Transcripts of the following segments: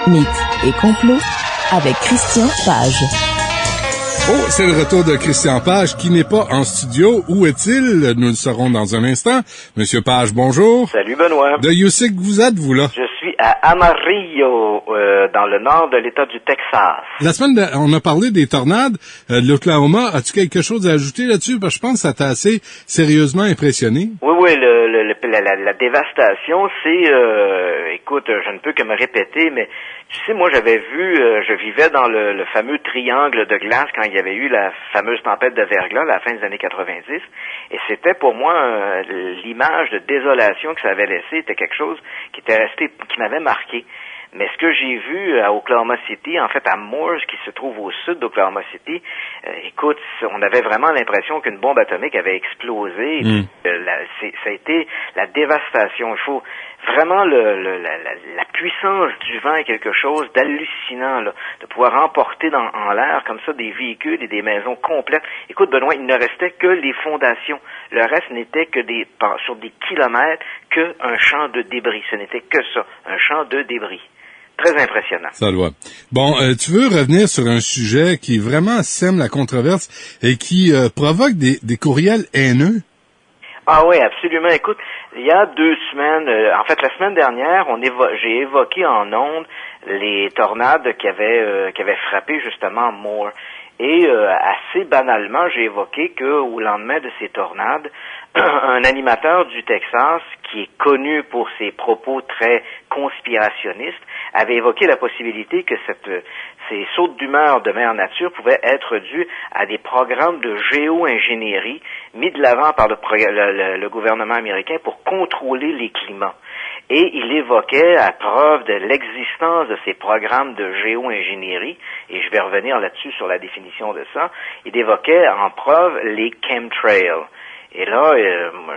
Mythes et complots avec Christian Page. Oh, c'est le retour de Christian Page qui n'est pas en studio. Où est-il? Nous le saurons dans un instant. Monsieur Page, bonjour. Salut Benoît. De Youssef, vous êtes, vous, là? Je suis à Amarillo, dans le nord de l'État du Texas. La semaine, on a parlé des tornades de l'Oklahoma. As-tu quelque chose à ajouter là-dessus? Parce que je pense que ça t'a assez sérieusement impressionné. Oui, la dévastation, c'est... écoute, je ne peux que me répéter, mais tu sais, moi, j'avais vu... je vivais dans le fameux triangle de glace quand il y avait eu la fameuse tempête de verglas à la fin des années 90. Et c'était pour moi l'image de désolation que ça avait laissé était quelque chose qui était resté, qui m'avait marqué. Mais ce que j'ai vu à Oklahoma City, en fait à Moores, qui se trouve au sud d'Oklahoma City, écoute, on avait vraiment l'impression qu'une bombe atomique avait explosé. Ça a été la dévastation. Il faut vraiment la puissance du vent est quelque chose d'hallucinant, là, de pouvoir emporter en l'air comme ça des véhicules et des maisons complètes. Écoute, Benoît, il ne restait que les fondations. Le reste n'était que sur des kilomètres qu'un champ de débris. Ce n'était que ça, un champ de débris. Très impressionnant. Ça doit. Bon, tu veux revenir sur un sujet qui vraiment sème la controverse et qui provoque des courriels haineux? Ah oui, absolument. Écoute, il y a 2 semaines, en fait la semaine dernière, j'ai évoqué en ondes les tornades qui avaient frappé justement Moore. Et assez banalement, j'ai évoqué qu'au lendemain de ces tornades, un animateur du Texas, qui est connu pour ses propos très conspirationnistes, avait évoqué la possibilité que ces sautes d'humeur de mère nature pouvaient être dus à des programmes de géo-ingénierie mis de l'avant par le gouvernement américain pour contrôler les climats. Et il évoquait, à preuve de l'existence de ces programmes de géo-ingénierie, et je vais revenir là-dessus sur la définition de ça, il évoquait en preuve les chemtrails. Et là,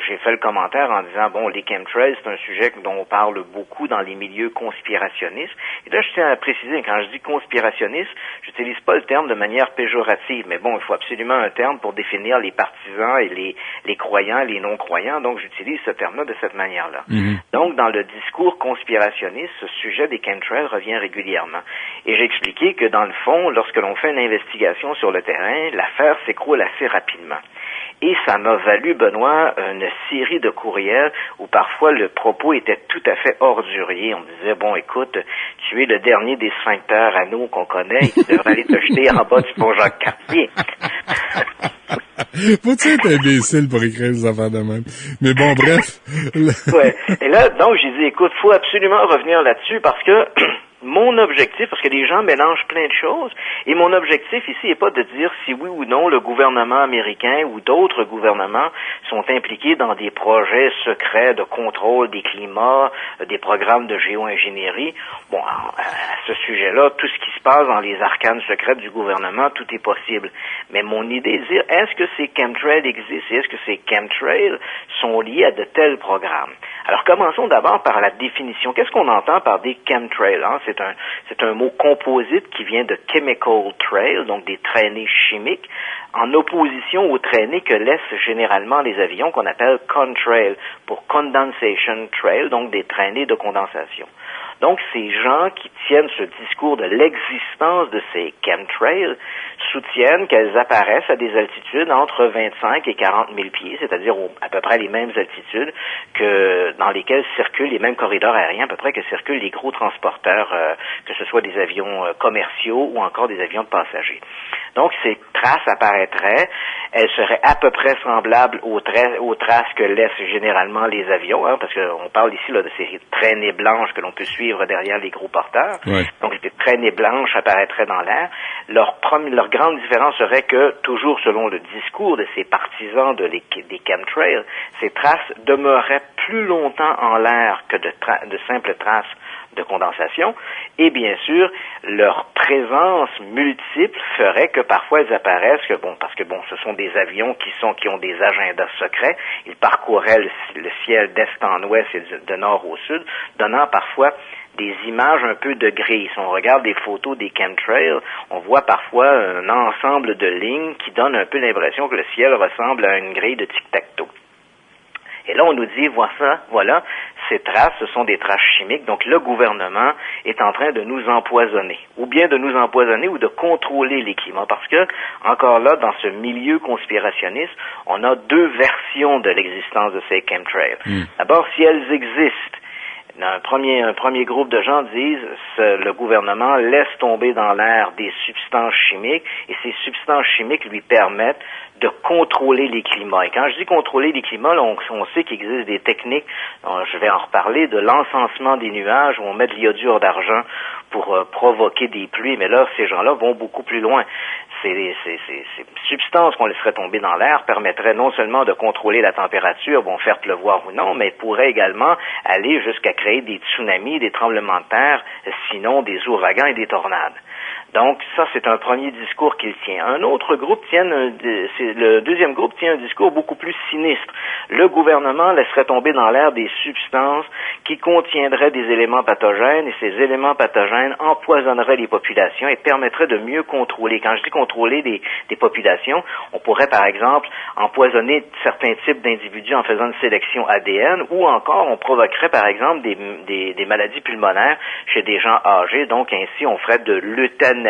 j'ai fait le commentaire en disant, bon, les chemtrails, c'est un sujet dont on parle beaucoup dans les milieux conspirationnistes. Et là, je tiens à préciser, quand je dis conspirationniste, j'utilise pas le terme de manière péjorative, mais bon, il faut absolument un terme pour définir les partisans et les croyants, les non-croyants, donc j'utilise ce terme-là de cette manière-là. Mm-hmm. Donc, dans le discours conspirationniste, ce sujet des chemtrails revient régulièrement. Et j'ai expliqué que, dans le fond, lorsque l'on fait une investigation sur le terrain, l'affaire s'écroule assez rapidement. Et ça m'a valu, Benoît, une série de courriels où parfois le propos était tout à fait ordurier. On me disait, bon, écoute, tu es le dernier des sphincters anneaux qu'on connaît, tu devrais aller te jeter en bas du pont Jacques-Cartier. Faut-tu être imbécile pour écrire des affaires de même? Mais bon, bref. Ouais. Et là, donc, j'ai dit, écoute, faut absolument revenir là-dessus parce que mon objectif, parce que les gens mélangent plein de choses, et mon objectif ici n'est pas de dire si oui ou non le gouvernement américain ou d'autres gouvernements sont impliqués dans des projets secrets de contrôle des climats, des programmes de géo-ingénierie. Bon, à ce sujet-là, tout ce qui se passe dans les arcanes secrètes du gouvernement, tout est possible. Mais mon idée est de dire, est-ce que ces chemtrails existent et est-ce que ces chemtrails sont liés à de tels programmes? Alors, commençons d'abord par la définition. Qu'est-ce qu'on entend par des chemtrails? Hein? C'est un mot composite qui vient de chemical trail, donc des traînées chimiques, en opposition aux traînées que laissent généralement les avions qu'on appelle contrail, pour condensation trail, donc des traînées de condensation. Donc, ces gens qui tiennent ce discours de l'existence de ces chemtrails soutiennent qu'elles apparaissent à des altitudes entre 25 et 40 000 pieds, c'est-à-dire à peu près les mêmes altitudes que dans lesquelles circulent les mêmes corridors aériens, à peu près que circulent les gros transporteurs, que ce soit des avions commerciaux ou encore des avions de passagers. Donc, ces traces apparaîtraient, elles seraient à peu près semblables aux traces que laissent généralement les avions, hein, parce qu'on parle ici là, de ces traînées blanches que l'on peut suivre derrière les gros porteurs. Ouais. Donc, les traînées blanches apparaîtraient dans l'air. Leur grande différence serait que, toujours selon le discours de ces partisans des chemtrails, ces traces demeuraient plus longtemps en l'air que de simples traces de condensation, et bien sûr, leur présence multiple ferait que parfois elles apparaissent parce que ce sont des avions qui ont des agendas secrets, ils parcouraient le ciel d'est en ouest et de nord au sud, donnant parfois des images un peu de gris. Si on regarde des photos des chemtrails, on voit parfois un ensemble de lignes qui donne un peu l'impression que le ciel ressemble à une grille de tic-tac-toe. Et là, on nous dit, voilà, ces traces, ce sont des traces chimiques, donc le gouvernement est en train de nous empoisonner, ou bien de nous empoisonner ou de contrôler les climats, parce que, encore là, dans ce milieu conspirationniste, on a deux versions de l'existence de ces chemtrails. D'abord, si elles existent, un premier groupe de gens disent le gouvernement laisse tomber dans l'air des substances chimiques et ces substances chimiques lui permettent de contrôler les climats. Et quand je dis contrôler les climats, là, on sait qu'il existe des techniques, je vais en reparler, de l'encensement des nuages où on met de l'iodure d'argent pour provoquer des pluies, mais là, ces gens-là vont beaucoup plus loin. Ces substances qu'on laisserait tomber dans l'air permettraient non seulement de contrôler la température, vont faire pleuvoir ou non, mais pourraient également aller jusqu'à créer des tsunamis, des tremblements de terre, sinon des ouragans et des tornades. Donc, ça, c'est un premier discours qu'il tient. Un autre groupe le deuxième groupe tient un discours beaucoup plus sinistre. Le gouvernement laisserait tomber dans l'air des substances qui contiendraient des éléments pathogènes et ces éléments pathogènes empoisonneraient les populations et permettraient de mieux contrôler. Quand je dis contrôler des populations, on pourrait, par exemple, empoisonner certains types d'individus en faisant une sélection ADN ou encore on provoquerait, par exemple, des maladies pulmonaires chez des gens âgés. Donc, ainsi, on ferait de l'euthanasie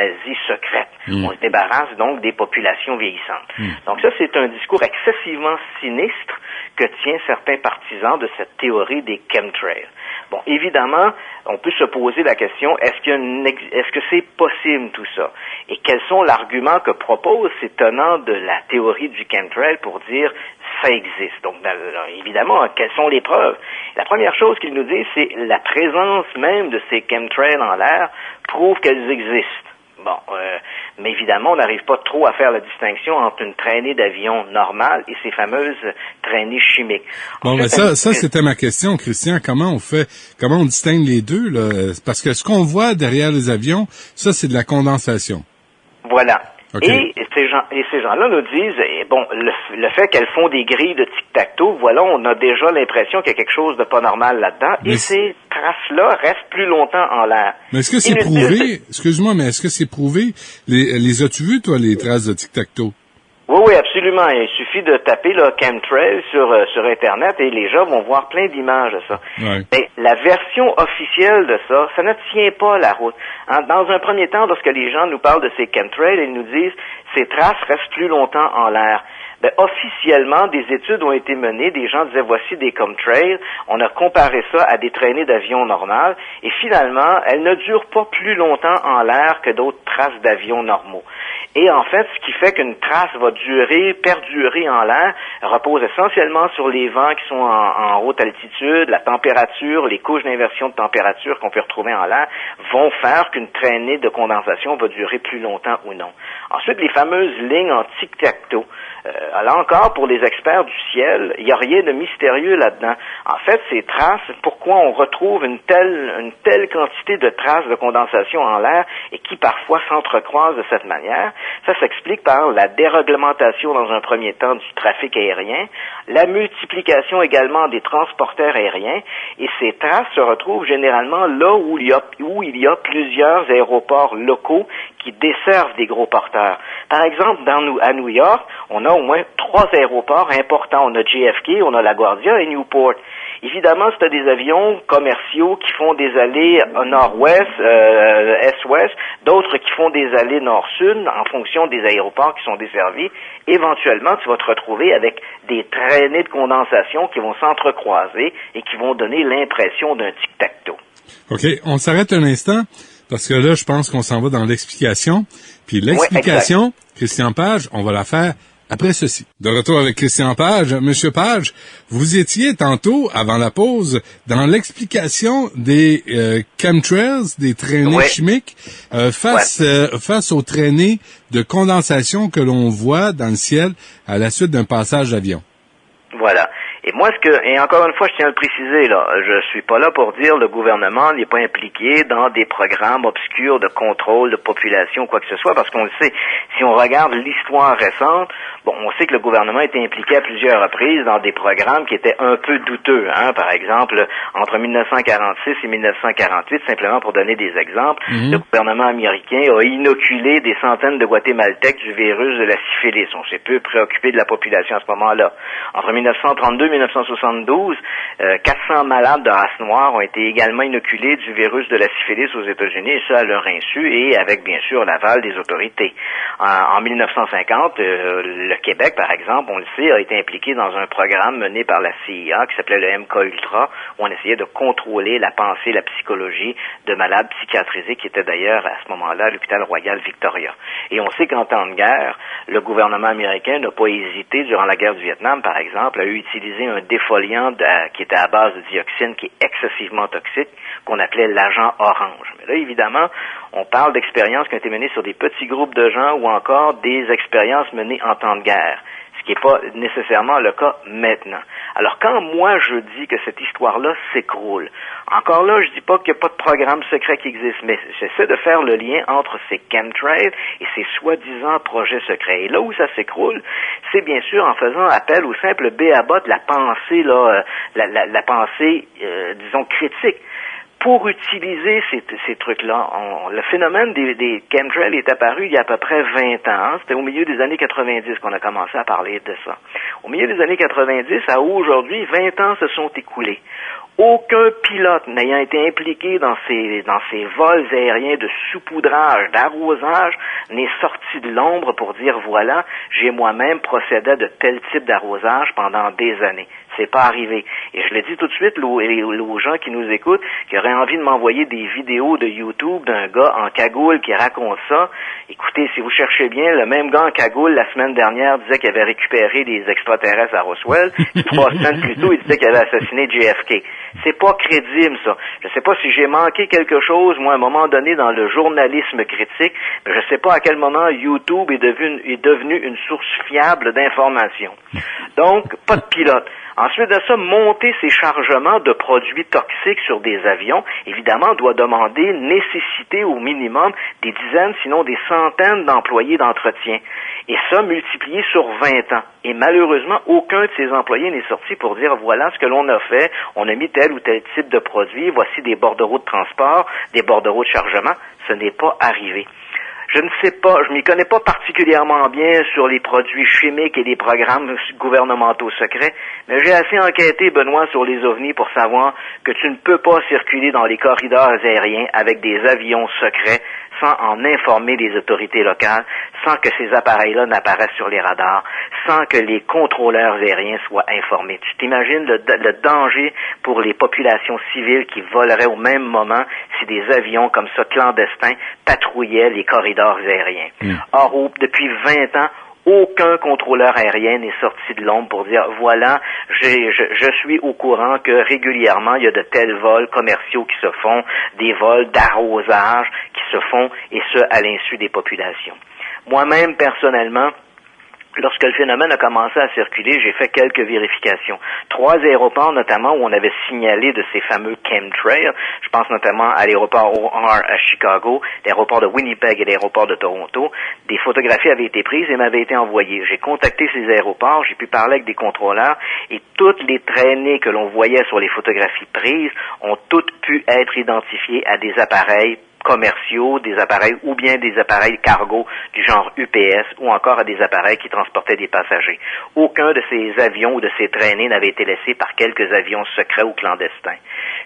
secrète. On se débarrasse donc des populations vieillissantes. Donc ça, c'est un discours excessivement sinistre que tient certains partisans de cette théorie des chemtrails. Bon, évidemment, on peut se poser la question, est-ce que c'est possible tout ça? Et quels sont l'argument que proposent ces tenants de la théorie du chemtrail pour dire ça existe? Donc, évidemment, quelles sont les preuves? La première chose qu'ils nous disent, c'est la présence même de ces chemtrails en l'air prouve qu'elles existent. Bon, mais évidemment, on n'arrive pas trop à faire la distinction entre une traînée d'avion normale et ces fameuses traînées chimiques. Bon, mais ça, c'était ma question, Christian. Comment on distingue les deux, là? Parce que ce qu'on voit derrière les avions, ça, c'est de la condensation. Voilà. Okay. Et ces gens-là nous disent, le fait qu'elles font des grilles de tic-tac-toe, voilà, on a déjà l'impression qu'il y a quelque chose de pas normal là-dedans, et ces traces-là restent plus longtemps en l'air. Mais est-ce que c'est prouvé, excuse-moi, mais est-ce que c'est prouvé? Les as-tu vues, toi, les traces de tic-tac-toe? Oui, absolument. Il suffit de taper le chemtrail sur Internet et les gens vont voir plein d'images de ça. Ouais. Mais la version officielle de ça ne tient pas la route. Dans un premier temps, lorsque les gens nous parlent de ces chemtrails, ils nous disent ces traces restent plus longtemps en l'air. Officiellement, des études ont été menées, des gens disaient voici des chemtrails, on a comparé ça à des traînées d'avions normales, et finalement, elles ne durent pas plus longtemps en l'air que d'autres traces d'avions normaux. Et en fait, ce qui fait qu'une trace va perdurer en l'air, repose essentiellement sur les vents qui sont en haute altitude, la température, les couches d'inversion de température qu'on peut retrouver en l'air, vont faire qu'une traînée de condensation va durer plus longtemps ou non. Ensuite, les fameuses lignes en tic-tac-toe. Là encore, pour les experts du ciel, il n'y a rien de mystérieux là-dedans. En fait, ces traces, pourquoi on retrouve une telle quantité de traces de condensation en l'air et qui parfois s'entrecroisent de cette manière, ça s'explique par la déréglementation dans un premier temps du trafic aérien, la multiplication également des transporteurs aériens, et ces traces se retrouvent généralement là où il y a plusieurs aéroports locaux qui desservent des gros porteurs. Par exemple, à New York, on a au moins 3 aéroports importants. On a JFK, on a LaGuardia et Newport. Évidemment, c'est des avions commerciaux qui font des allées nord-ouest, est-ouest, d'autres qui font des allées nord-sud en fonction des aéroports qui sont desservis. Éventuellement, tu vas te retrouver avec des traînées de condensation qui vont s'entrecroiser et qui vont donner l'impression d'un tic-tac-toe. OK, on s'arrête un instant parce que là, je pense qu'on s'en va dans l'explication. Puis l'explication, oui, Christian Page, on va la faire après ceci. De retour avec Christian Page. Monsieur Page, vous étiez tantôt, avant la pause, dans l'explication des chemtrails, des traînées chimiques, face aux traînées de condensation que l'on voit dans le ciel à la suite d'un passage d'avion. Voilà. Et moi, et encore une fois, je tiens à le préciser, là, je suis pas là pour dire le gouvernement n'est pas impliqué dans des programmes obscurs de contrôle de population, quoi que ce soit, parce qu'on le sait, si on regarde l'histoire récente, on sait que le gouvernement était impliqué à plusieurs reprises dans des programmes qui étaient un peu douteux, par exemple, entre 1946 et 1948, simplement pour donner des exemples, le gouvernement américain a inoculé des centaines de Guatémaltèques du virus de la syphilis. On s'est peu préoccupé de la population à ce moment-là. Entre 1932 et 1972, 400 malades de race noire ont été également inoculés du virus de la syphilis aux États-Unis, et ça à leur insu et avec bien sûr l'aval des autorités. En 1950, le Québec, par exemple, on le sait, a été impliqué dans un programme mené par la CIA qui s'appelait le MK-Ultra, où on essayait de contrôler la pensée, la psychologie de malades psychiatrisés qui étaient d'ailleurs à ce moment-là à l'hôpital Royal Victoria. Et on sait qu'en temps de guerre, le gouvernement américain n'a pas hésité, durant la guerre du Vietnam, par exemple, à utiliser un défoliant qui était à base de dioxine, qui est excessivement toxique, qu'on appelait l'agent orange. Mais là, évidemment, on parle d'expériences qui ont été menées sur des petits groupes de gens ou encore des expériences menées en temps de guerre, ce qui n'est pas nécessairement le cas maintenant. Alors, quand moi je dis que cette histoire-là s'écroule, encore là, je dis pas qu'il n'y a pas de programme secret qui existe, mais j'essaie de faire le lien entre ces chemtrails et ces soi-disant projets secrets. Et là où ça s'écroule, c'est bien sûr en faisant appel au simple b.a.-ba de la pensée, la pensée, disons, critique. Pour utiliser ces trucs-là, le phénomène des chemtrails est apparu il y a à peu près 20 ans. C'était au milieu des années 90 qu'on a commencé à parler de ça. Au milieu des années 90 à aujourd'hui, 20 ans se sont écoulés. Aucun pilote n'ayant été impliqué dans ces vols aériens de saupoudrage, d'arrosage, n'est sorti de l'ombre pour dire voilà, j'ai moi-même procédé à de tels types d'arrosage pendant des années. C'est pas arrivé. Et je le dis tout de suite aux gens qui nous écoutent, qui auraient envie de m'envoyer des vidéos de YouTube d'un gars en cagoule qui raconte ça. Écoutez, si vous cherchez bien, le même gars en cagoule, la semaine dernière, disait qu'il avait récupéré des extraterrestres à Roswell. 3 semaines plus tôt, il disait qu'il avait assassiné JFK. C'est pas crédible, ça. Je sais pas si j'ai manqué quelque chose, moi, à un moment donné, dans le journalisme critique, mais je sais pas à quel moment YouTube est devenu une source fiable d'informations. Donc, pas de pilote. Ensuite de ça, monter ces chargements de produits toxiques sur des avions, évidemment, doit demander, nécessiter au minimum des dizaines, sinon des centaines d'employés d'entretien. Et ça, multiplié sur 20 ans. Et malheureusement, aucun de ces employés n'est sorti pour dire, voilà ce que l'on a fait, on a mis tel ou tel type de produit, voici des bordereaux de transport, des bordereaux de chargement. Ce n'est pas arrivé. Je ne sais pas, je m'y connais pas particulièrement bien sur les produits chimiques et les programmes gouvernementaux secrets, mais j'ai assez enquêté, Benoît, sur les ovnis pour savoir que tu ne peux pas circuler dans les corridors aériens avec des avions secrets sans en informer les autorités locales, sans que ces appareils-là n'apparaissent sur les radars, sans que les contrôleurs aériens soient informés. Tu t'imagines le danger pour les populations civiles qui voleraient au même moment si des avions comme ça, clandestins, patrouillaient les corridors aériens. Or, depuis 20 ans, aucun contrôleur aérien n'est sorti de l'ombre pour dire voilà, je suis au courant que régulièrement il y a de tels vols commerciaux qui se font, des vols d'arrosage qui se font, et ce à l'insu des populations. Moi-même, personnellement, lorsque le phénomène a commencé à circuler, j'ai fait quelques vérifications. 3 aéroports, notamment, où on avait signalé de ces fameux chemtrails. Je pense notamment à l'aéroport O'Hare à Chicago, l'aéroport de Winnipeg et l'aéroport de Toronto. Des photographies avaient été prises et m'avaient été envoyées. J'ai contacté ces aéroports, j'ai pu parler avec des contrôleurs, et toutes les traînées que l'on voyait sur les photographies prises ont toutes pu être identifiées à des appareils commerciaux, des appareils ou bien des appareils cargo du genre UPS ou encore à des appareils qui transportaient des passagers. Aucun de ces avions ou de ces traînées n'avait été laissé par quelques avions secrets ou clandestins.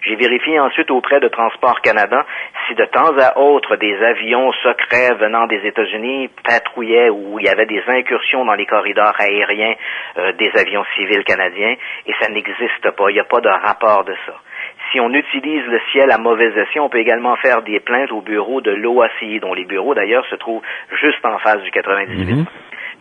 J'ai vérifié ensuite auprès de Transport Canada si de temps à autre des avions secrets venant des États-Unis patrouillaient ou il y avait des incursions dans les corridors aériens des avions civils canadiens, et ça n'existe pas. Il n'y a pas de rapport de ça. Si on utilise le ciel à mauvais escient, on peut également faire des plaintes au bureau de l'OACI, dont les bureaux d'ailleurs se trouvent juste en face du 98.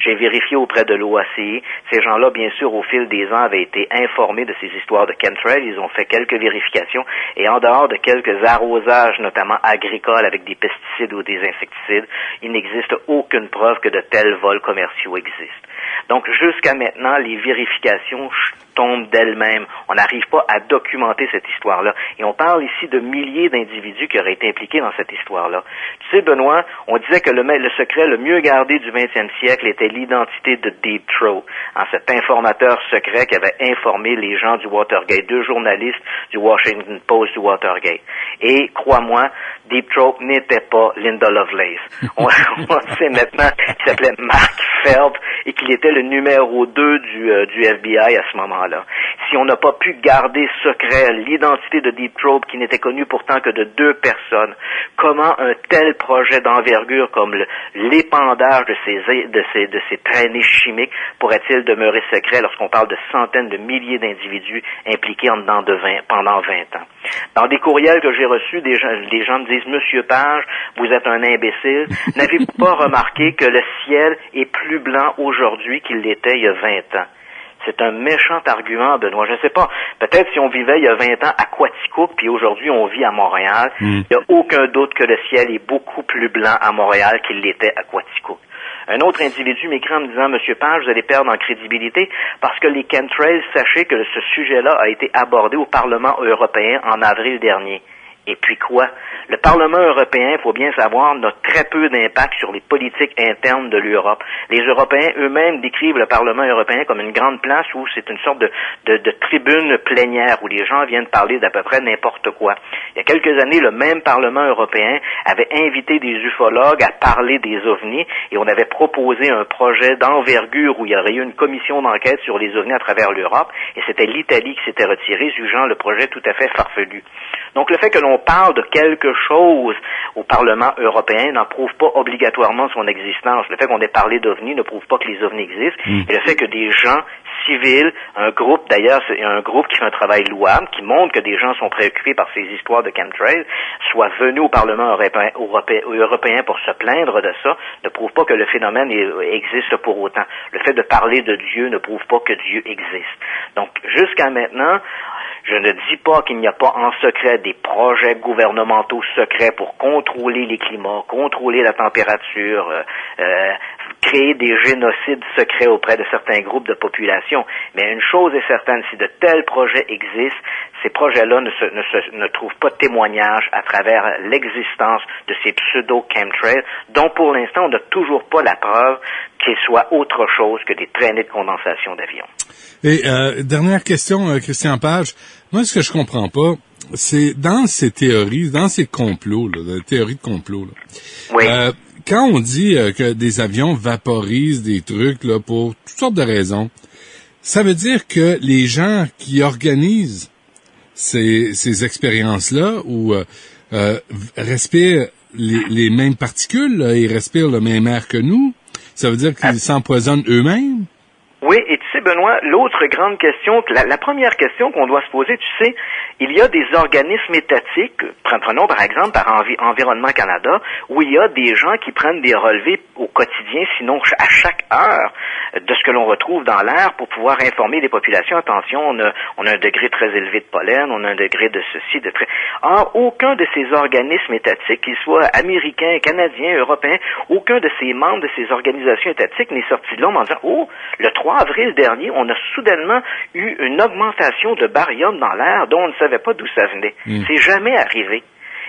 J'ai vérifié auprès de l'OACI. Ces gens-là, bien sûr, au fil des ans, avaient été informés de ces histoires de chemtrails. Ils ont fait quelques vérifications. Et en dehors de quelques arrosages, notamment agricoles, avec des pesticides ou des insecticides, il n'existe aucune preuve que de tels vols commerciaux existent. Donc, jusqu'à maintenant, les vérifications tombent d'elles-mêmes. On n'arrive pas à documenter cette histoire-là. Et on parle ici de milliers d'individus qui auraient été impliqués dans cette histoire-là. Tu sais, Benoît, on disait que le secret le mieux gardé du 20e siècle était l'identité de Deep Throat, cet informateur secret qui avait informé les gens du Watergate, 2 journalistes du Washington Post du Watergate. Et, crois-moi, Deep Throat n'était pas Linda Lovelace. On sait maintenant qu'il s'appelait Mark Phelps et qu'il était le numéro 2 du FBI à ce moment-là. Si on n'a pas pu garder secret l'identité de Deep Throat, qui n'était connue pourtant que de 2 personnes, comment un tel projet d'envergure comme l'épandage de ces traînées chimiques pourrait-il demeurer secret lorsqu'on parle de centaines de milliers d'individus impliqués pendant 20 ans? Dans des courriels que j'ai reçus, les gens me disent « Monsieur Page, vous êtes un imbécile. N'avez-vous pas remarqué que le ciel est plus blanc aujourd'hui qu'il l'était il y a 20 ans? » C'est un méchant argument, Benoît. Je ne sais pas. Peut-être si on vivait il y a 20 ans à Quaticook, puis aujourd'hui on vit à Montréal, il n'y a aucun doute que le ciel est beaucoup plus blanc à Montréal qu'il l'était à Quaticook. Un autre individu m'écrit en me disant « Monsieur Page, vous allez perdre en crédibilité parce que les chemtrails, sachez que ce sujet-là a été abordé au Parlement européen en avril dernier. » Et puis quoi? Le Parlement européen, il faut bien savoir, n'a très peu d'impact sur les politiques internes de l'Europe. Les Européens eux-mêmes décrivent le Parlement européen comme une grande place où c'est une sorte de tribune plénière où les gens viennent parler d'à peu près n'importe quoi. Il y a quelques années, le même Parlement européen avait invité des ufologues à parler des ovnis et on avait proposé un projet d'envergure où il y aurait eu une commission d'enquête sur les ovnis à travers l'Europe et c'était l'Italie qui s'était retirée, jugeant le projet tout à fait farfelu. Donc le fait que l'on parle de quelque chose au Parlement européen n'en prouve pas obligatoirement son existence. Le fait qu'on ait parlé d'ovnis ne prouve pas que les ovnis existent. Et le fait que des gens civils, un groupe d'ailleurs, c'est un groupe qui fait un travail louable, qui montre que des gens sont préoccupés par ces histoires de chemtrails, soient venus au Parlement européen pour se plaindre de ça, ne prouve pas que le phénomène existe pour autant. Le fait de parler de Dieu ne prouve pas que Dieu existe. Donc, jusqu'à maintenant, je ne dis pas qu'il n'y a pas en secret des projets gouvernementaux secrets pour contrôler les climats, contrôler la température, créer des génocides secrets auprès de certains groupes de population. Mais une chose est certaine, si de tels projets existent, ces projets-là ne trouvent pas de témoignage à travers l'existence de ces pseudo-chemtrails, dont pour l'instant on n'a toujours pas la preuve qu'ils soient autre chose que des traînées de condensation d'avions. Et dernière question, Christian Page. Moi, ce que je comprends pas, c'est dans ces théories, dans ces complots, là, théories de complot, là, oui. Quand on dit que des avions vaporisent des trucs là pour toutes sortes de raisons, ça veut dire que les gens qui organisent ces expériences-là ou respirent les mêmes particules, là, ils respirent le même air que nous, ça veut dire qu'ils s'empoisonnent eux-mêmes? Oui, et tu sais, Benoît, l'autre grande question, la première question qu'on doit se poser, tu sais, il y a des organismes étatiques, prenons par exemple par Environnement Canada, où il y a des gens qui prennent des relevés au quotidien, sinon à chaque heure, de ce que l'on retrouve dans l'air pour pouvoir informer les populations. Attention, on a un degré très élevé de pollen, on a un degré de ceci, de très... Or, aucun de ces organismes étatiques, qu'ils soient américains, canadiens, européens, aucun de ces membres de ces organisations étatiques n'est sorti de l'ombre en disant « Oh, le 3 avril dernier, on a soudainement eu une augmentation de barium dans l'air dont on ne savait pas d'où ça venait. C'est jamais arrivé. »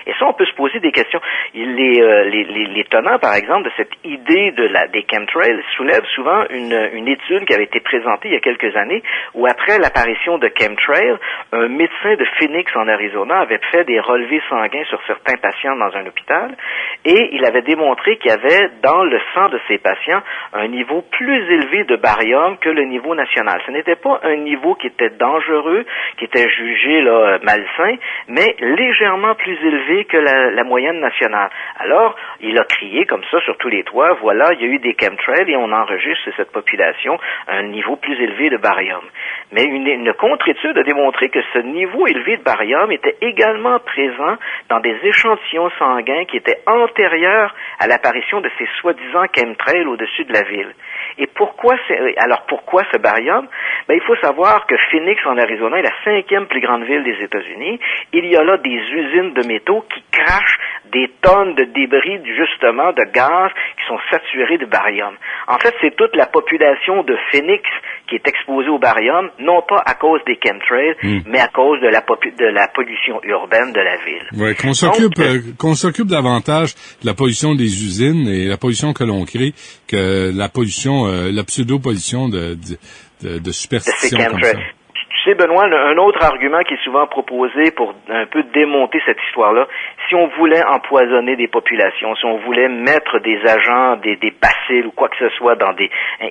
Et ça, on peut se poser des questions. Les tenants, par exemple, de cette idée des chemtrails soulèvent souvent une étude qui avait été présentée il y a quelques années, où après l'apparition de chemtrails, un médecin de Phoenix en Arizona avait fait des relevés sanguins sur certains patients dans un hôpital, et il avait démontré qu'il y avait dans le sang de ces patients un niveau plus élevé de barium que le niveau national. Ce n'était pas un niveau qui était dangereux, qui était jugé là malsain, mais légèrement plus élevé que la moyenne nationale. Alors, il a crié comme ça sur tous les toits, voilà, il y a eu des chemtrails et on enregistre sur cette population un niveau plus élevé de barium. Mais une contre-étude a démontré que ce niveau élevé de barium était également présent dans des échantillons sanguins qui étaient antérieurs à l'apparition de ces soi-disant chemtrails au-dessus de la ville. Et pourquoi ce barium? Il faut savoir que Phoenix, en Arizona, est la 5e plus grande ville des États-Unis. Il y a là des usines de métaux qui crachent des tonnes de débris, justement, de gaz qui sont saturés de barium. En fait, c'est toute la population de Phoenix qui est exposée au barium, non pas à cause des chemtrails, mais à cause de la pollution urbaine de la ville. Ouais, qu'on s'occupe davantage de la pollution des usines et la pollution que l'on crée que la pollution, la pseudo-pollution de superstition comme ça. Tu Tu sais, Benoît, un autre argument qui est souvent proposé pour un peu démonter cette histoire-là, si on voulait empoisonner des populations, si on voulait mettre des agents, des bacilles ou quoi que ce soit dans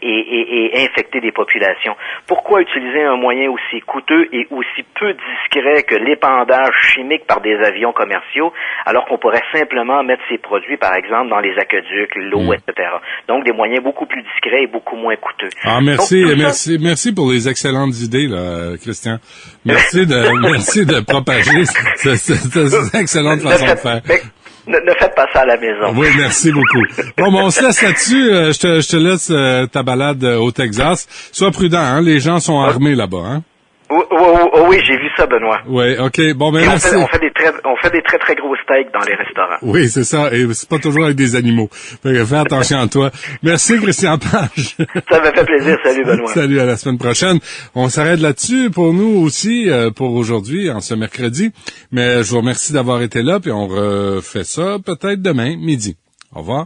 et infecter des populations, pourquoi utiliser un moyen aussi coûteux et aussi peu discret que l'épandage chimique par des avions commerciaux, alors qu'on pourrait simplement mettre ces produits, par exemple, dans les aqueducs, l'eau, etc. Donc, des moyens beaucoup plus discrets et beaucoup moins coûteux. Ah, merci pour les excellentes idées, là, Christian. Merci de propager cette excellente façon de faire. Ne faites pas ça à la maison. Oui, merci beaucoup. Bon, on se laisse là-dessus. Je te laisse ta balade au Texas. Sois prudent, hein. Les gens sont armés là-bas, hein. Oui, j'ai vu ça, Benoît. Oui, OK. Bon, ben merci. On fait des très, très gros steaks dans les restaurants. Oui, c'est ça. Et c'est pas toujours avec des animaux. Fais attention à toi. Merci, Christian Page. Ça m'a fait plaisir. Salut, Benoît. Salut, à la semaine prochaine. On s'arrête là-dessus pour nous aussi, pour aujourd'hui, en ce mercredi. Mais je vous remercie d'avoir été là, puis on refait ça peut-être demain, midi. Au revoir.